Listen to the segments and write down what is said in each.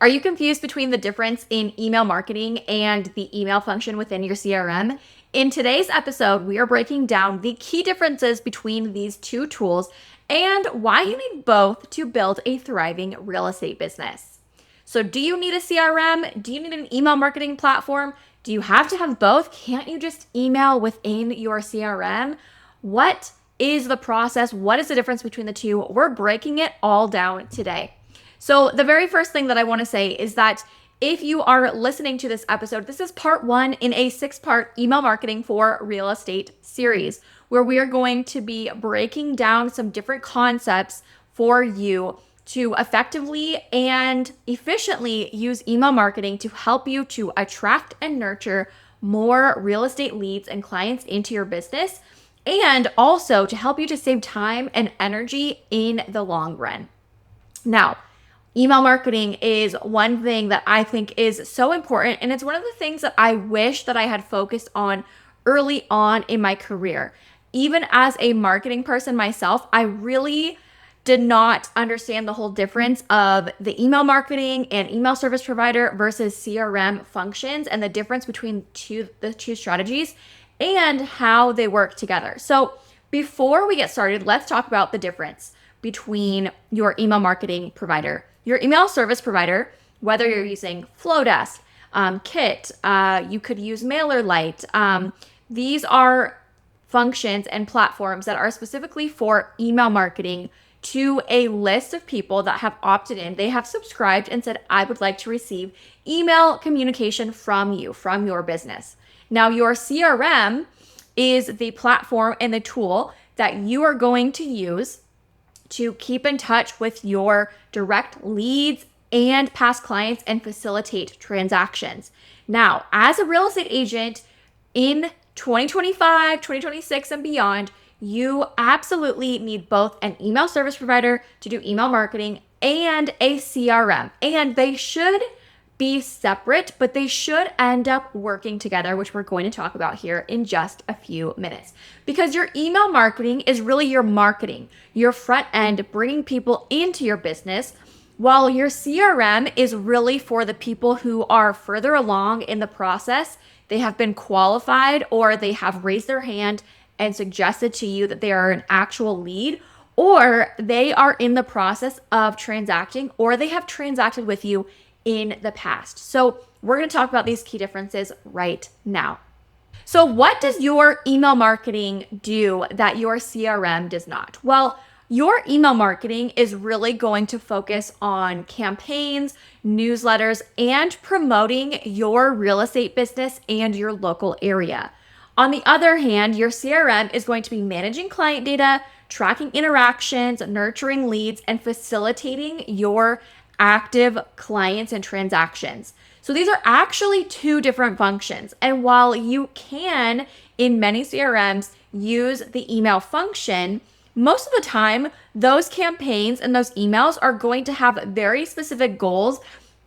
Are you confused between the difference in email marketing and the email function within your CRM? In today's episode, we are breaking down the key differences between these two tools and why you need both to build a thriving real estate business. So, do you need a CRM? Do you need an email marketing platform? Do you have to have both? Can't you just email within your CRM? What is the process? What is the difference between the two? We're breaking it all down today. So, the very first thing that I want to say is that if you are listening to this episode, this is part one in a 6-part email marketing for real estate series, where we are going to be breaking down some different concepts for you to effectively and efficiently use email marketing to help you to attract and nurture more real estate leads and clients into your business, and also to help you to save time and energy in the long run. Now, email marketing is one thing that I think is so important, and it's one of the things that I wish that I had focused on early on in my career. Even as a marketing person myself, I really did not understand the whole difference of the email marketing and email service provider versus CRM functions and the difference between the two strategies and how they work together. So before we get started, let's talk about the difference between your email marketing provider. Your email service provider, whether you're using Flowdesk, Kit, you could use MailerLite. These are functions and platforms that are specifically for email marketing to a list of people that have opted in. They have subscribed and said, I would like to receive email communication from you, from your business. Now, your CRM is the platform and the tool that you are going to use to keep in touch with your direct leads and past clients and facilitate transactions. Now, as a real estate agent in 2025, 2026, and beyond, you absolutely need both an email service provider to do email marketing and a CRM. And they should be separate, but they should end up working together, which we're going to talk about here in just a few minutes. Because your email marketing is really your marketing, your front end, bringing people into your business, while your CRM is really for the people who are further along in the process. They have been qualified or they have raised their hand and suggested to you that they are an actual lead, or they are in the process of transacting, or they have transacted with you in the past. So we're going to talk about these key differences right now. So what does your email marketing do that your CRM does not? Well, your email marketing is really going to focus on campaigns, newsletters, and promoting your real estate business and your local area. On the other hand, your CRM is going to be managing client data, tracking interactions, nurturing leads, and facilitating your active clients and transactions. So these are actually two different functions. And while you can, in many CRMs, use the email function, most of the time, those campaigns and those emails are going to have very specific goals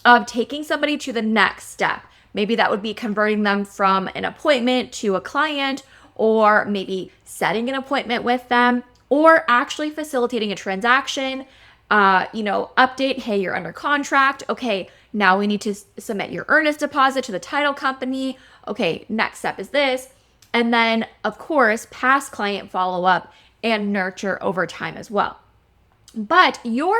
of taking somebody to the next step. Maybe that would be converting them from an appointment to a client, or maybe setting an appointment with them, or actually facilitating a transaction. Update, hey, you're under contract. Okay, now we need to submit your earnest deposit to the title company. Okay, next step is this. And then, of course, past client follow-up and nurture over time as well. But your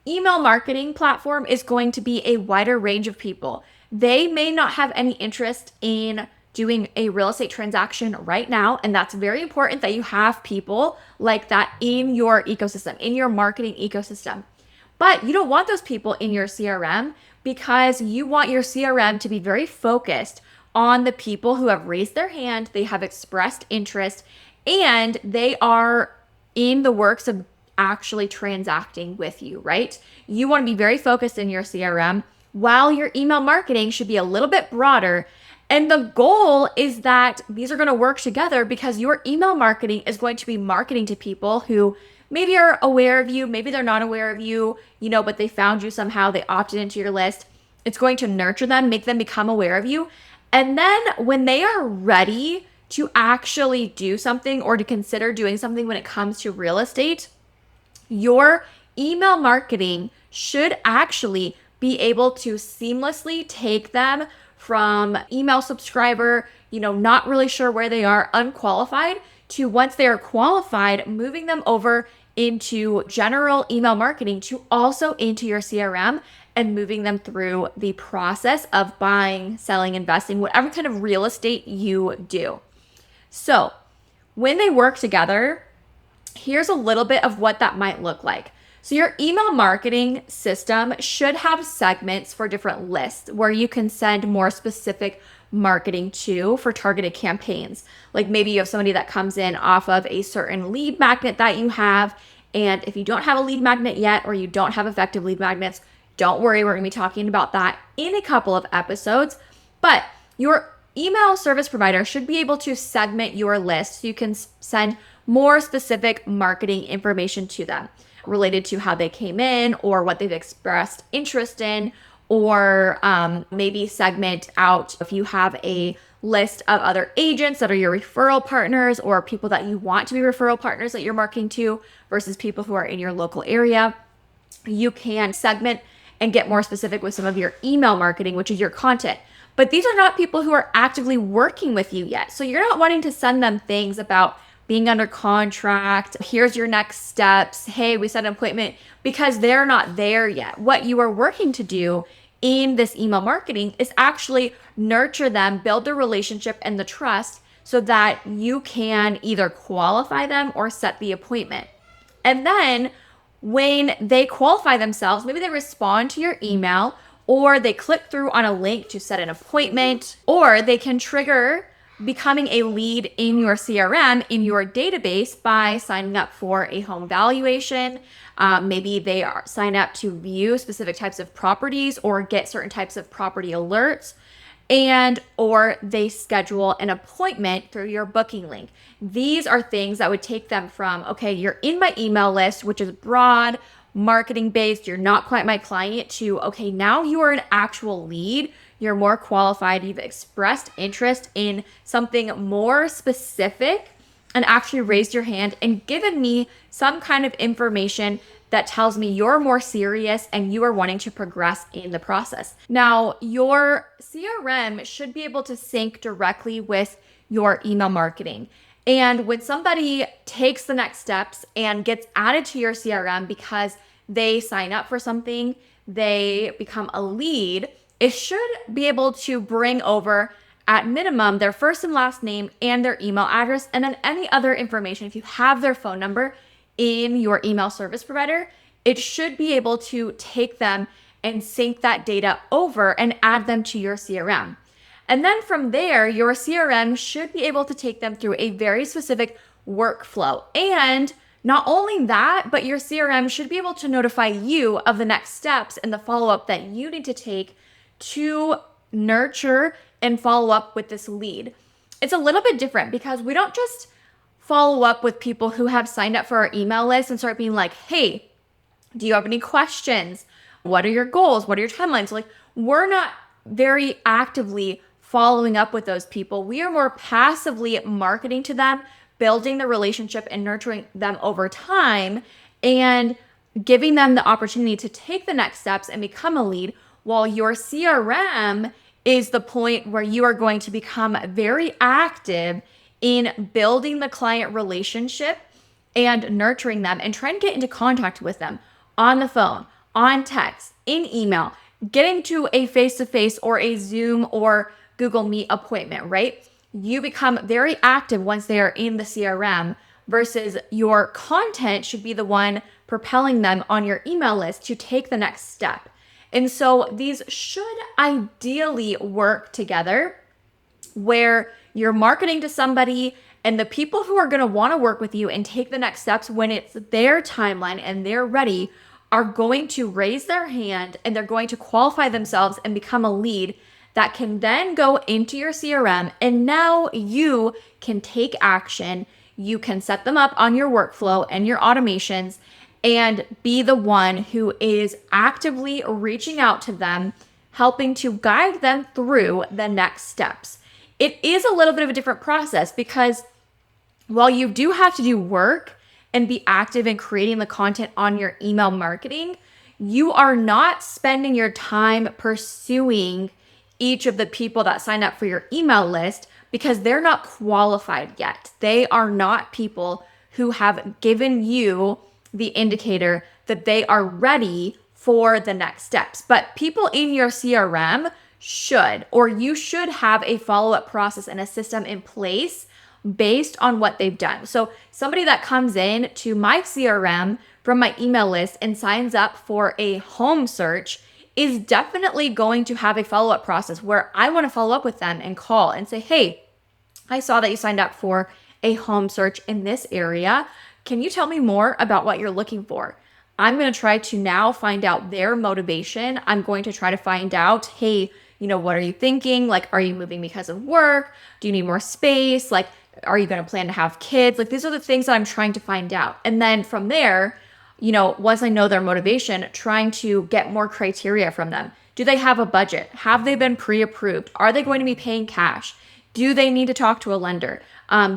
email marketing platform is going to be a wider range of people. They may not have any interest in doing a real estate transaction right now. And that's very important that you have people like that in your ecosystem, in your marketing ecosystem. But you don't want those people in your CRM because you want your CRM to be very focused on the people who have raised their hand, they have expressed interest, and they are in the works of actually transacting with you, right? You want to be very focused in your CRM, while your email marketing should be a little bit broader. And the goal is that these are going to work together because your email marketing is going to be marketing to people who maybe are aware of you, maybe they're not aware of you, but they found you somehow, they opted into your list. It's going to nurture them, make them become aware of you. And then when they are ready to actually do something or to consider doing something when it comes to real estate, your email marketing should actually be able to seamlessly take them from email subscriber, not really sure where they are, unqualified, to once they are qualified, moving them over into general email marketing to also into your CRM and moving them through the process of buying, selling, investing, whatever kind of real estate you do. So when they work together, here's a little bit of what that might look like. So your email marketing system should have segments for different lists where you can send more specific marketing to for targeted campaigns. Like maybe you have somebody that comes in off of a certain lead magnet that you have. And if you don't have a lead magnet yet, or you don't have effective lead magnets, don't worry, we're going to be talking about that in a couple of episodes. But your email service provider should be able to segment your list so you can send more specific marketing information to them related to how they came in or what they've expressed interest in, or maybe segment out if you have a list of other agents that are your referral partners or people that you want to be referral partners that you're marketing to versus people who are in your local area. You can segment and get more specific with some of your email marketing, which is your content. But these are not people who are actively working with you yet. So you're not wanting to send them things about being under contract, here's your next steps, hey, we set an appointment, because they're not there yet. What you are working to do in this email marketing is actually nurture them, build the relationship and the trust so that you can either qualify them or set the appointment. And then when they qualify themselves, maybe they respond to your email or they click through on a link to set an appointment, or they can trigger becoming a lead in your CRM, in your database, by signing up for a home valuation. Maybe they sign up to view specific types of properties or get certain types of property alerts, or they schedule an appointment through your booking link. These are things that would take them from, okay, you're in my email list, which is broad, marketing based, you're not quite my client, to, okay, now you are an actual lead. You're more qualified. You've expressed interest in something more specific and actually raised your hand and given me some kind of information that tells me you're more serious and you are wanting to progress in the process. Now, your CRM should be able to sync directly with your email marketing. And when somebody takes the next steps and gets added to your CRM because they sign up for something, they become a lead, it should be able to bring over at minimum their first and last name and their email address, and then any other information. If you have their phone number in your email service provider, it should be able to take them and sync that data over and add them to your CRM. And then from there, your CRM should be able to take them through a very specific workflow. And not only that, but your CRM should be able to notify you of the next steps and the follow-up that you need to take to nurture and follow up with this lead. It's a little bit different because we don't just follow up with people who have signed up for our email list and start being like, hey, do you have any questions? What are your goals? What are your timelines? Like, we're not very actively following up with those people. We are more passively marketing to them, building the relationship and nurturing them over time and giving them the opportunity to take the next steps and become a lead, while your CRM is the point where you are going to become very active in building the client relationship and nurturing them and trying to get into contact with them on the phone, on text, in email, getting to a face-to-face or a Zoom or Google Meet appointment, right? You become very active once they are in the CRM versus your content should be the one propelling them on your email list to take the next step. And so these should ideally work together where you're marketing to somebody and the people who are going to want to work with you and take the next steps when it's their timeline and they're ready are going to raise their hand and they're going to qualify themselves and become a lead that can then go into your CRM. And now you can take action. You can set them up on your workflow and your automations and be the one who is actively reaching out to them, helping to guide them through the next steps. It is a little bit of a different process because while you do have to do work and be active in creating the content on your email marketing, you are not spending your time pursuing each of the people that sign up for your email list because they're not qualified yet. They are not people who have given you the indicator that they are ready for the next steps. But people in your CRM should, or you should have a follow-up process and a system in place based on what they've done. So somebody that comes in to my CRM from my email list and signs up for a home search is definitely going to have a follow-up process where I want to follow up with them and call and say, hey, I saw that you signed up for a home search in this area. Can you tell me more about what you're looking for? I'm going to try to now find out their motivation. I'm going to try to find out, hey, what are you thinking? Like, are you moving because of work? Do you need more space? Like, are you going to plan to have kids? Like, these are the things that I'm trying to find out. And then from there, once I know their motivation, trying to get more criteria from them. Do they have a budget? Have they been pre-approved? Are they going to be paying cash? Do they need to talk to a lender?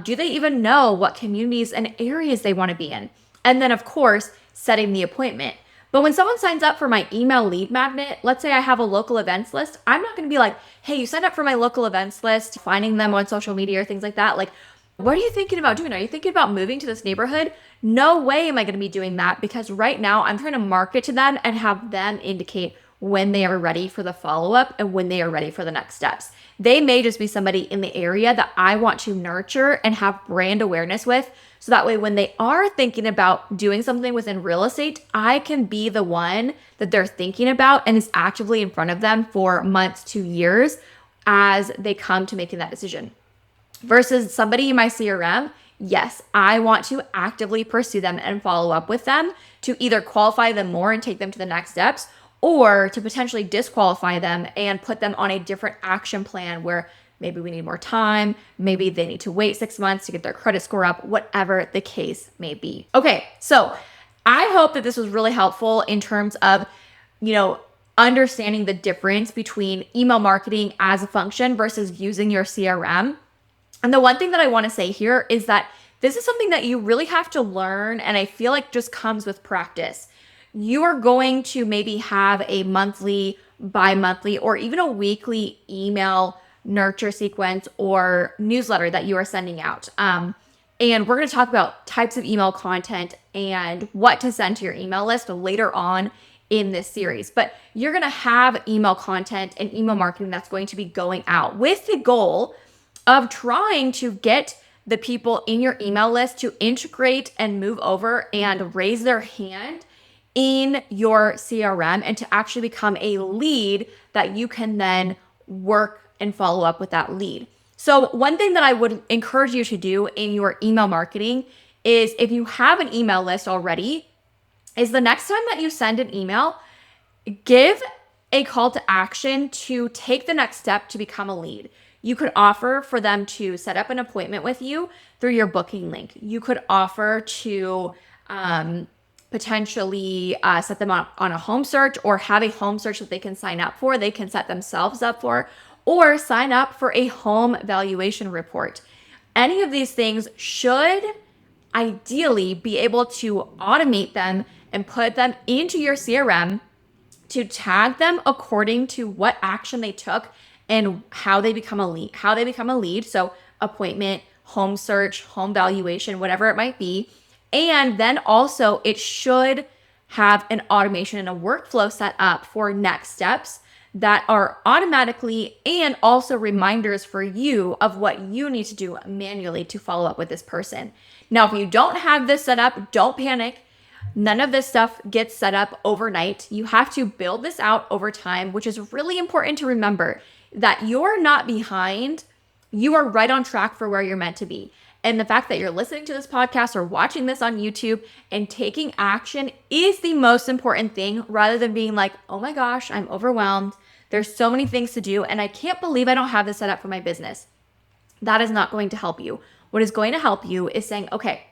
Do they even know what communities and areas they want to be in? And then, of course, setting the appointment. But when someone signs up for my email lead magnet, let's say I have a local events list, I'm not going to be like, hey, you signed up for my local events list, finding them on social media or things like that. Like, what are you thinking about doing? Are you thinking about moving to this neighborhood? No way am I going to be doing that, because right now I'm trying to market to them and have them indicate when they are ready for the follow-up and when they are ready for the next steps. They may just be somebody in the area that I want to nurture and have brand awareness with. So that way, when they are thinking about doing something within real estate, I can be the one that they're thinking about and is actively in front of them for months to years as they come to making that decision. Versus somebody in my CRM, yes, I want to actively pursue them and follow up with them to either qualify them more and take them to the next steps, or to potentially disqualify them and put them on a different action plan where maybe we need more time, maybe they need to wait 6 months to get their credit score up, whatever the case may be. Okay, so I hope that this was really helpful in terms of, understanding the difference between email marketing as a function versus using your CRM. And the one thing that I want to say here is that this is something that you really have to learn, and I feel like just comes with practice. You are going to maybe have a monthly, bi-monthly, or even a weekly email nurture sequence or newsletter that you are sending out. And we're going to talk about types of email content and what to send to your email list later on in this series. But you're going to have email content and email marketing that's going to be going out with the goal of trying to get the people in your email list to integrate and move over and raise their hand in your CRM and to actually become a lead that you can then work and follow up with that lead. So one thing that I would encourage you to do in your email marketing is, if you have an email list already, is the next time that you send an email, give a call to action to take the next step to become a lead. You could offer for them to set up an appointment with you through your booking link. You could offer to potentially set them on a home search, or have a home search that they can sign up for, they can set themselves up for, or sign up for a home valuation report. Any of these things should ideally be able to automate them and put them into your CRM to tag them according to what action they took and how they become a lead. So appointment, home search, home valuation, whatever it might be. And then also it should have an automation and a workflow set up for next steps that are automatically, and also reminders for you of what you need to do manually to follow up with this person. Now, if you don't have this set up, don't panic. None of this stuff gets set up overnight. You have to build this out over time, which is really important to remember, that you're not behind. You are right on track for where you're meant to be. And the fact that you're listening to this podcast or watching this on YouTube and taking action is the most important thing, rather than being like, oh my gosh, I'm overwhelmed. There's so many things to do, and I can't believe I don't have this set up for my business. That is not going to help you. What is going to help you is saying, okay,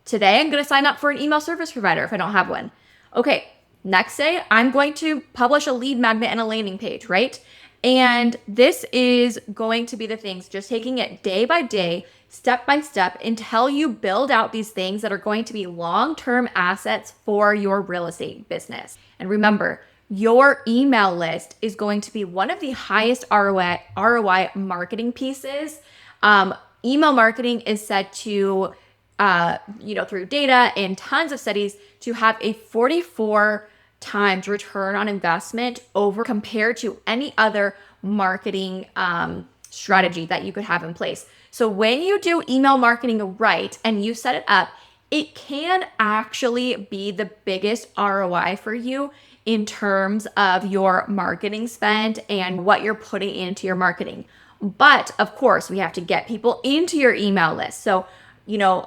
today I'm going to sign up for an email service provider if I don't have one. Okay, next day I'm going to publish a lead magnet and a landing page, right? And this is going to be the things, just taking it day by day, step by step, until you build out these things that are going to be long-term assets for your real estate business. And remember, your email list is going to be one of the highest ROI marketing pieces. Email marketing is said to, through data and tons of studies, to have a 44 times return on investment over compared to any other marketing strategy that you could have in place. So when you do email marketing right and you set it up, it can actually be the biggest ROI for you in terms of your marketing spend and what you're putting into your marketing. But of course, we have to get people into your email list. So,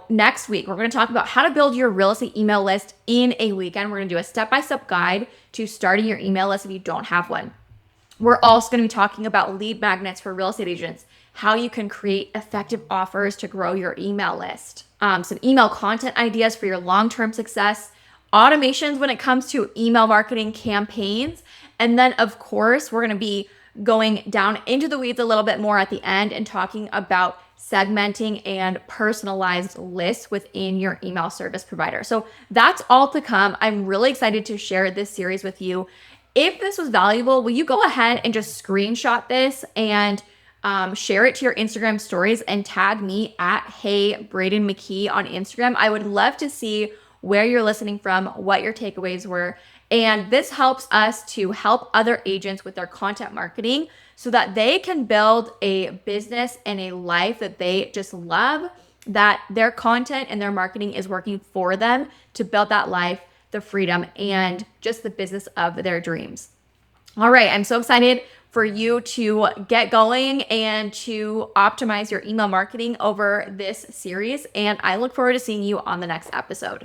next week, we're going to talk about how to build your real estate email list in a weekend. We're going to do a step-by-step guide to starting your email list if you don't have one. We're also going to be talking about lead magnets for real estate agents, how you can create effective offers to grow your email list, some email content ideas for your long-term success, automations when it comes to email marketing campaigns. And then, of course, we're going to be going down into the weeds a little bit more at the end and talking about segmenting and personalized lists within your email service provider. So that's all to come. I'm really excited to share this series with you. If this was valuable, will you go ahead and just screenshot this and share it to your Instagram stories and tag me at Hey Braden McKee on Instagram? I would love to see where you're listening from, what your takeaways were. And this helps us to help other agents with their content marketing so that they can build a business and a life that they just love, that their content and their marketing is working for them to build that life, the freedom, and just the business of their dreams. All right, I'm so excited for you to get going and to optimize your email marketing over this series. And I look forward to seeing you on the next episode.